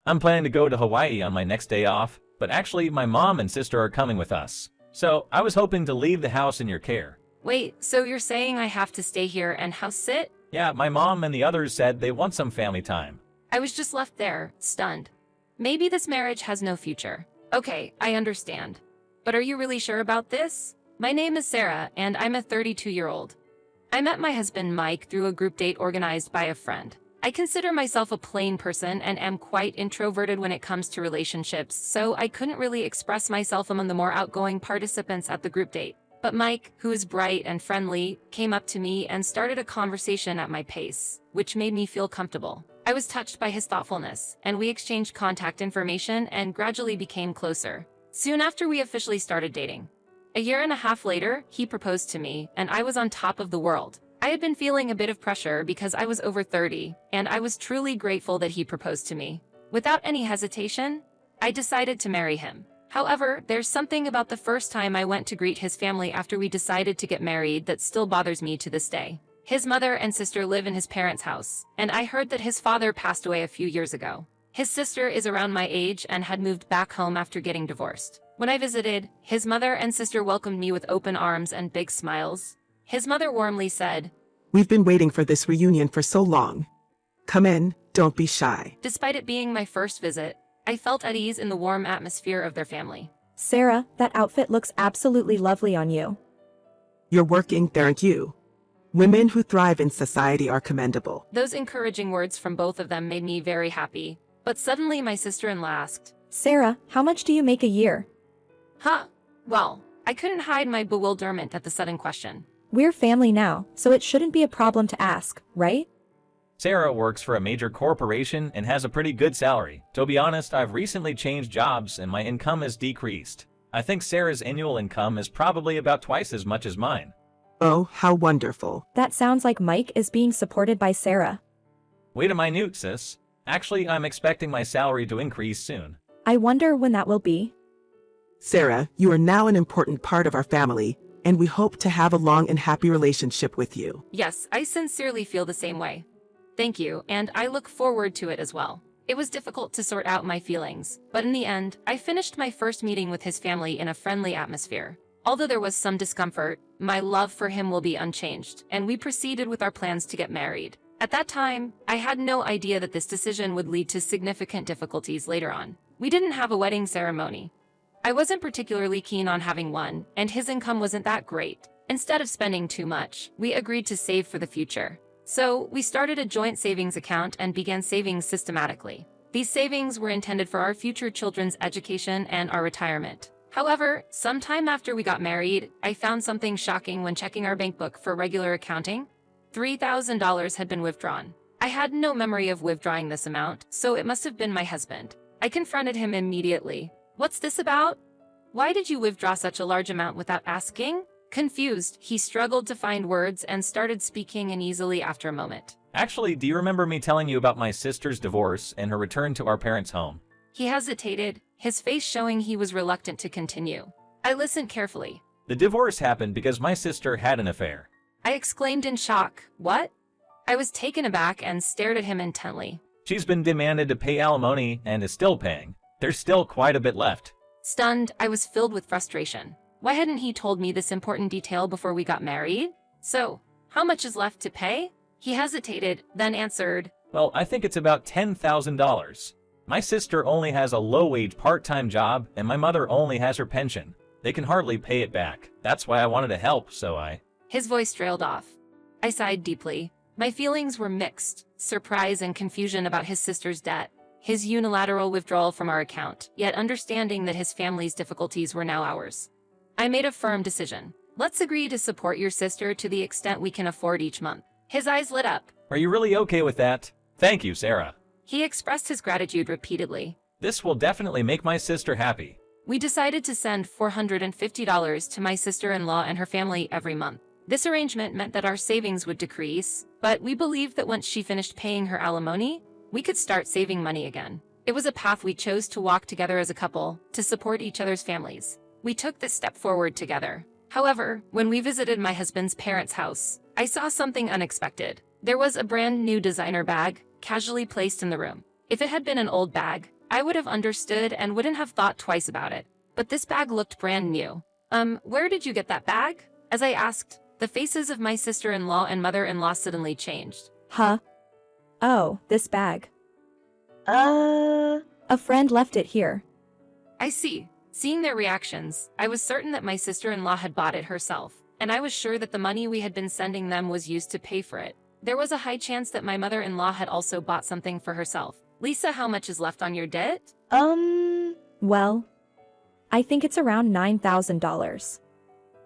I'm planning to go to Hawaii on my next day off, but actually my mom and sister are coming with us. So I was hoping to leave the house in your care. Wait, so you're saying I have to stay here and house sit? Yeah, my mom and the others said they want some family time. I was just left there, stunned. Maybe this marriage has no future. Okay, I understand. But are you really sure about this? My name is Sarah, and I'm a 32-year-old. I met my husband Mike through a group date organized by a friend. I consider myself a plain person and am quite introverted when it comes to relationships, so I couldn't really express myself among the more outgoing participants at the group date. But Mike, who is bright and friendly, came up to me and started a conversation at my pace, which made me feel comfortable. I was touched by his thoughtfulness, and we exchanged contact information and gradually became closer. Soon after we officially started dating. A year and a half later, he proposed to me, and I was on top of the world. I had been feeling a bit of pressure because I was over 30, and I was truly grateful that he proposed to me. Without any hesitation, I decided to marry him. However, there's something about the first time I went to greet his family after we decided to get married that still bothers me to this day. His mother and sister live in his parents' house, and I heard that his father passed away a few years ago. His sister is around my age and had moved back home after getting divorced. When I visited, his mother and sister welcomed me with open arms and big smiles. His mother warmly said, "We've been waiting for this reunion for so long. Come in, don't be shy." Despite it being my first visit, I felt at ease in the warm atmosphere of their family. Sarah, that outfit looks absolutely lovely on you. You're working, aren't you? Women who thrive in society are commendable. Those encouraging words from both of them made me very happy. But suddenly my sister-in-law asked, Sarah, how much do you make a year? Huh? Well, I couldn't hide my bewilderment at the sudden question. We're family now, so it shouldn't be a problem to ask, right? Sarah works for a major corporation and has a pretty good salary. To be honest, I've recently changed jobs and my income has decreased. I think Sarah's annual income is probably about twice as much as mine. Oh, how wonderful. That sounds like Mike is being supported by Sarah. Wait a minute, sis. Actually, I'm expecting my salary to increase soon. I wonder when that will be. Sarah, you are now an important part of our family, and we hope to have a long and happy relationship with you. Yes, I sincerely feel the same way. Thank you, and I look forward to it as well. It was difficult to sort out my feelings, but in the end, I finished my first meeting with his family in a friendly atmosphere. Although there was some discomfort, my love for him will be unchanged, and we proceeded with our plans to get married. At that time, I had no idea that this decision would lead to significant difficulties later on. We didn't have a wedding ceremony. I wasn't particularly keen on having one, and his income wasn't that great. Instead of spending too much, we agreed to save for the future. So, we started a joint savings account and began saving systematically. These savings were intended for our future children's education and our retirement. However, sometime after we got married, I found something shocking when checking our bank book for regular accounting. $3,000 had been withdrawn. I had no memory of withdrawing this amount, so it must have been my husband. I confronted him immediately. What's this about? Why did you withdraw such a large amount without asking? Confused, he struggled to find words and started speaking uneasily after a moment. Actually, do you remember me telling you about my sister's divorce and her return to our parents' home? He hesitated, his face showing he was reluctant to continue. I listened carefully. The divorce happened because my sister had an affair. I exclaimed in shock. What? I was taken aback and stared at him intently. She's been demanded to pay alimony and is still paying. There's still quite a bit left. Stunned, I was filled with frustration. Why hadn't he told me this important detail before we got married? So, how much is left to pay? He hesitated, then answered, Well, I think it's about $10,000. My sister only has a low-wage part-time job, and my mother only has her pension. They can hardly pay it back. That's why I wanted to help, so I... His voice trailed off. I sighed deeply. My feelings were mixed, surprise and confusion about his sister's debt, his unilateral withdrawal from our account, yet understanding that his family's difficulties were now ours. I made a firm decision. Let's agree to support your sister to the extent we can afford each month. His eyes lit up. Are you really okay with that? Thank you, Sarah. He expressed his gratitude repeatedly. This will definitely make my sister happy. We decided to send $450 to my sister-in-law and her family every month. This arrangement meant that our savings would decrease, but we believed that once she finished paying her alimony, we could start saving money again. It was a path we chose to walk together as a couple, to support each other's families. We took this step forward together. However, when we visited my husband's parents' house, I saw something unexpected. There was a brand new designer bag, casually placed in the room. If it had been an old bag, I would have understood and wouldn't have thought twice about it. But this bag looked brand new. Where did you get that bag? As I asked, the faces of my sister-in-law and mother-in-law suddenly changed. Huh? Oh, this bag. A friend left it here. I see. Seeing their reactions, I was certain that my sister-in-law had bought it herself, and I was sure that the money we had been sending them was used to pay for it. There was a high chance that my mother-in-law had also bought something for herself. Lisa, how much is left on your debt? Well, I think it's around $9,000.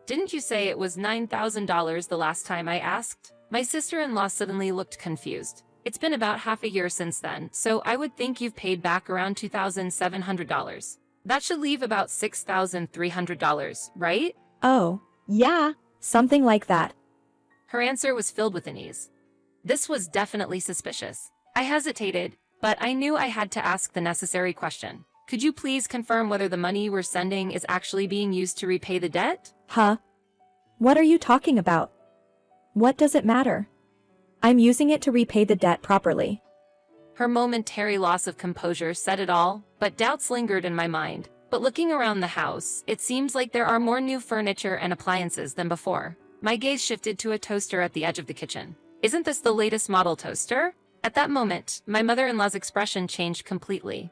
Didn't you say it was $9,000 the last time I asked? My sister-in-law suddenly looked confused. It's been about half a year since then, so I would think you've paid back around $2,700. That should leave about $6,300, right? Oh, yeah, something like that. Her answer was filled with unease. This was definitely suspicious. I hesitated, but I knew I had to ask the necessary question. Could you please confirm whether the money we're sending is actually being used to repay the debt? Huh? What are you talking about? What does it matter? I'm using it to repay the debt properly. Her momentary loss of composure said it all, but doubts lingered in my mind. But looking around the house, it seems like there are more new furniture and appliances than before. My gaze shifted to a toaster at the edge of the kitchen. Isn't this the latest model toaster? At that moment, my mother-in-law's expression changed completely.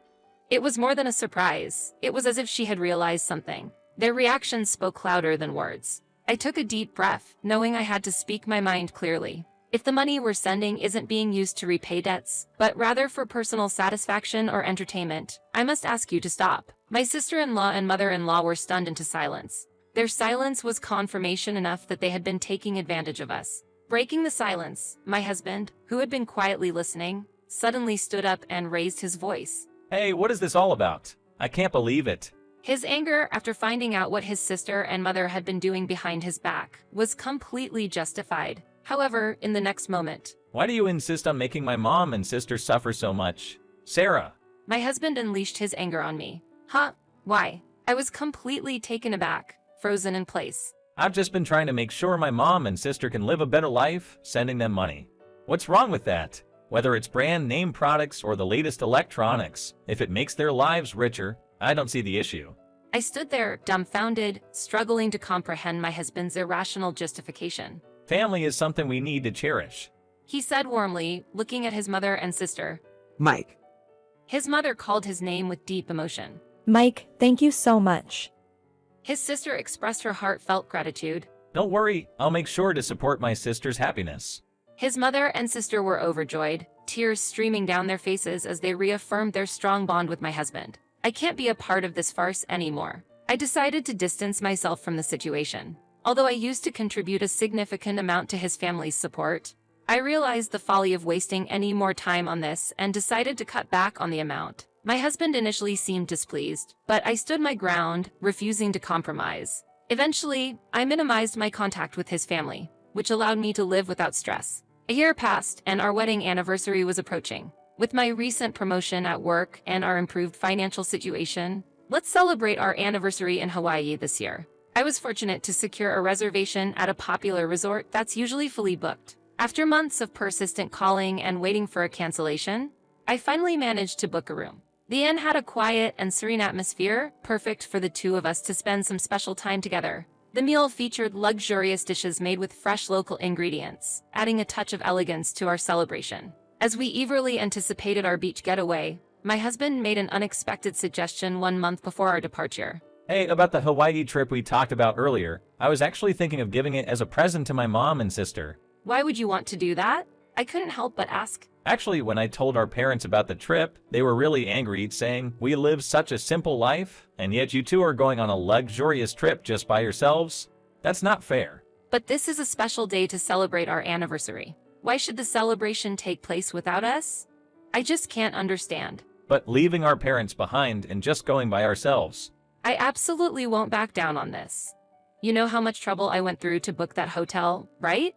It was more than a surprise. It was as if she had realized something. Their reactions spoke louder than words. I took a deep breath, knowing I had to speak my mind clearly. If the money we're sending isn't being used to repay debts, but rather for personal satisfaction or entertainment, I must ask you to stop. My sister-in-law and mother-in-law were stunned into silence. Their silence was confirmation enough that they had been taking advantage of us. Breaking the silence, my husband, who had been quietly listening, suddenly stood up and raised his voice. Hey, what is this all about? I can't believe it. His anger after finding out what his sister and mother had been doing behind his back was completely justified. However, in the next moment, Why do you insist on making my mom and sister suffer so much? Sarah. my husband unleashed his anger on me. Huh? Why? I was completely taken aback, frozen in place. I've just been trying to make sure my mom and sister can live a better life, sending them money. What's wrong with that? Whether it's brand name products or the latest electronics, if it makes their lives richer, I don't see the issue. I stood there, dumbfounded, struggling to comprehend my husband's irrational justification. Family is something we need to cherish. He said warmly, looking at his mother and sister. Mike. His mother called his name with deep emotion. Mike, thank you so much. His sister expressed her heartfelt gratitude. Don't worry, I'll make sure to support my sister's happiness. His mother and sister were overjoyed, tears streaming down their faces as they reaffirmed their strong bond with my husband. I can't be a part of this farce anymore. I decided to distance myself from the situation. Although I used to contribute a significant amount to his family's support, I realized the folly of wasting any more time on this and decided to cut back on the amount. My husband initially seemed displeased, but I stood my ground, refusing to compromise. Eventually, I minimized my contact with his family, which allowed me to live without stress. A year passed, and our wedding anniversary was approaching. With my recent promotion at work and our improved financial situation, let's celebrate our anniversary in Hawaii this year. I was fortunate to secure a reservation at a popular resort that's usually fully booked. After months of persistent calling and waiting for a cancellation, I finally managed to book a room. The inn had a quiet and serene atmosphere, perfect for the two of us to spend some special time together. The meal featured luxurious dishes made with fresh local ingredients, adding a touch of elegance to our celebration. As we eagerly anticipated our beach getaway, my husband made an unexpected suggestion 1 month before our departure. Hey, about the Hawaii trip we talked about earlier, I was actually thinking of giving it as a present to my mom and sister. Why would you want to do that? I couldn't help but ask. Actually, when I told our parents about the trip, they were really angry, saying, "We live such a simple life, and yet you two are going on a luxurious trip just by yourselves? That's not fair." But this is a special day to celebrate our anniversary. Why should the celebration take place without us? I just can't understand. But leaving our parents behind and just going by ourselves. I absolutely won't back down on this. You know how much trouble I went through to book that hotel, right?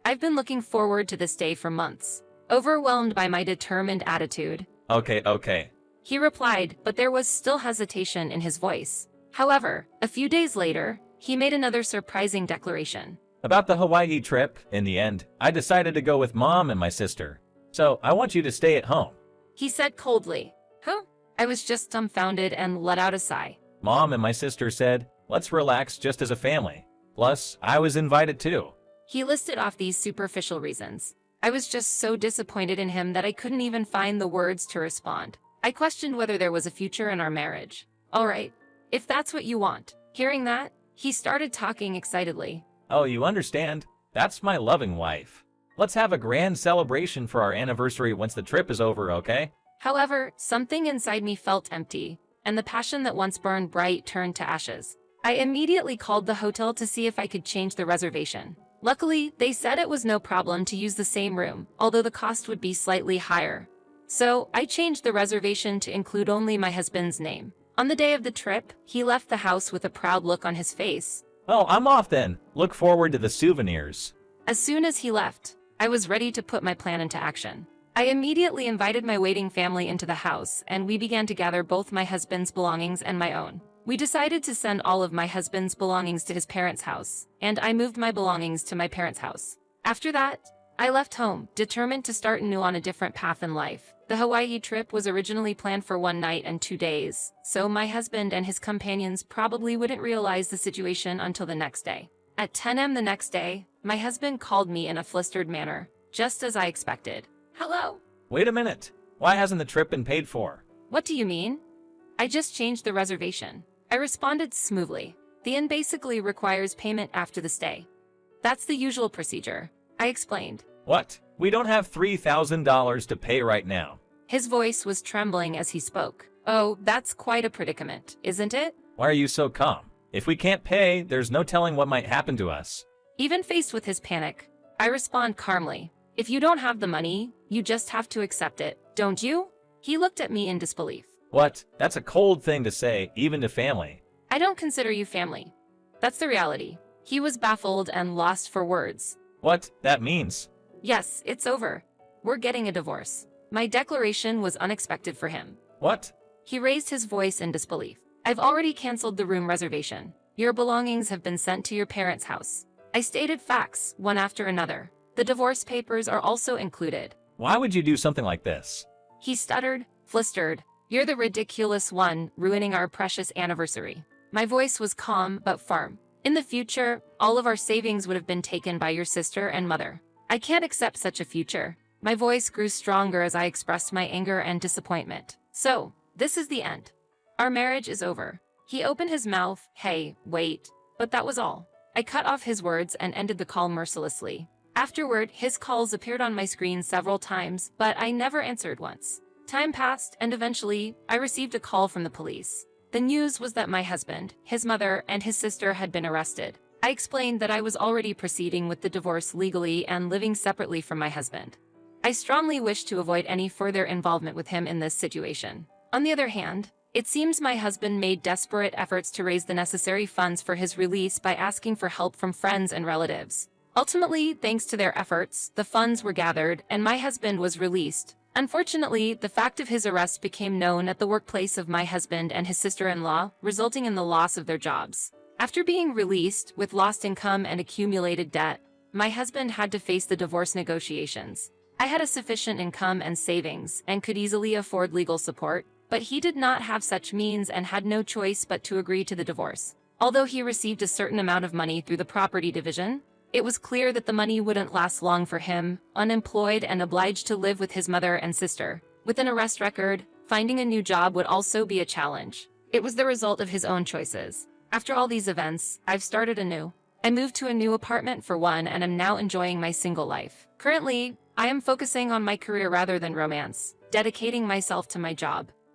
I've been looking forward to this day for months, overwhelmed by my determined attitude. Okay. He replied, but there was still hesitation in his voice. However, a few days later, he made another surprising declaration. About the Hawaii trip, in the end, I decided to go with Mom and my sister. So, I want you to stay at home. He said coldly. Huh? I was just dumbfounded and let out a sigh. Mom and my sister said, let's relax just as a family. Plus, I was invited too. He listed off these superficial reasons. I was just so disappointed in him that I couldn't even find the words to respond. I questioned whether there was a future in our marriage. All right, if that's what you want. Hearing that, he started talking excitedly. Oh, you understand? That's my loving wife. Let's have a grand celebration for our anniversary once the trip is over, okay? However, something inside me felt empty, and the passion that once burned bright turned to ashes. I immediately called the hotel to see if I could change the reservation. Luckily, they said it was no problem to use the same room, although the cost would be slightly higher. So, I changed the reservation to include only my husband's name. On the day of the trip, he left the house with a proud look on his face. Oh, I'm off then. Look forward to the souvenirs. As soon as he left, I was ready to put my plan into action. I immediately invited my waiting family into the house, and we began to gather both my husband's belongings and my own. We decided to send all of my husband's belongings to his parents' house, and I moved my belongings to my parents' house. After that, I left home, determined to start anew on a different path in life. The Hawaii trip was originally planned for 1 night and 2 days, so my husband and his companions probably wouldn't realize the situation until the next day. At 10 a.m. the next day, my husband called me in a flustered manner, just as I expected. Hello? Wait a minute. Why hasn't the trip been paid for? What do you mean? I just changed the reservation. I responded smoothly. The inn basically requires payment after the stay. That's the usual procedure, I explained. What? We don't have $3,000 to pay right now. His voice was trembling as he spoke. Oh, that's quite a predicament, isn't it? Why are you so calm? If we can't pay, there's no telling what might happen to us. Even faced with his panic, I respond calmly. If you don't have the money, you just have to accept it, don't you? He looked at me in disbelief. What? That's a cold thing to say, even to family. I don't consider you family. That's the reality. He was baffled and lost for words. What that means? Yes, it's over. We're getting a divorce. My declaration was unexpected for him. What? He raised his voice in disbelief. I've already canceled the room reservation. Your belongings have been sent to your parents' house. I stated facts, one after another. The divorce papers are also included. Why would you do something like this? He stuttered, flustered. You're the ridiculous one, ruining our precious anniversary. My voice was calm but firm. In the future, all of our savings would have been taken by your sister and mother. I can't accept such a future. My voice grew stronger as I expressed my anger and disappointment. So, this is the end. Our marriage is over. He opened his mouth, hey, wait, but that was all. I cut off his words and ended the call mercilessly. Afterward, his calls appeared on my screen several times, but I never answered once. Time passed, and eventually, I received a call from the police. The news was that my husband, his mother, and his sister had been arrested. I explained that I was already proceeding with the divorce legally and living separately from my husband. I strongly wished to avoid any further involvement with him in this situation. On the other hand, it seems my husband made desperate efforts to raise the necessary funds for his release by asking for help from friends and relatives. Ultimately, thanks to their efforts, the funds were gathered and my husband was released. Unfortunately, the fact of his arrest became known at the workplace of my husband and his sister-in-law, resulting in the loss of their jobs. After being released, with lost income and accumulated debt, my husband had to face the divorce negotiations. I had a sufficient income and savings and could easily afford legal support, but he did not have such means and had no choice but to agree to the divorce. Although he received a certain amount of money through the property division, it was clear that the money wouldn't last long for him, unemployed and obliged to live with his mother and sister. With an arrest record, finding a new job would also be a challenge. It was the result of his own choices. After all these events, I've started anew. I moved to a new apartment for one and am now enjoying my single life. Currently, I am focusing on my career rather than romance, dedicating myself to my job.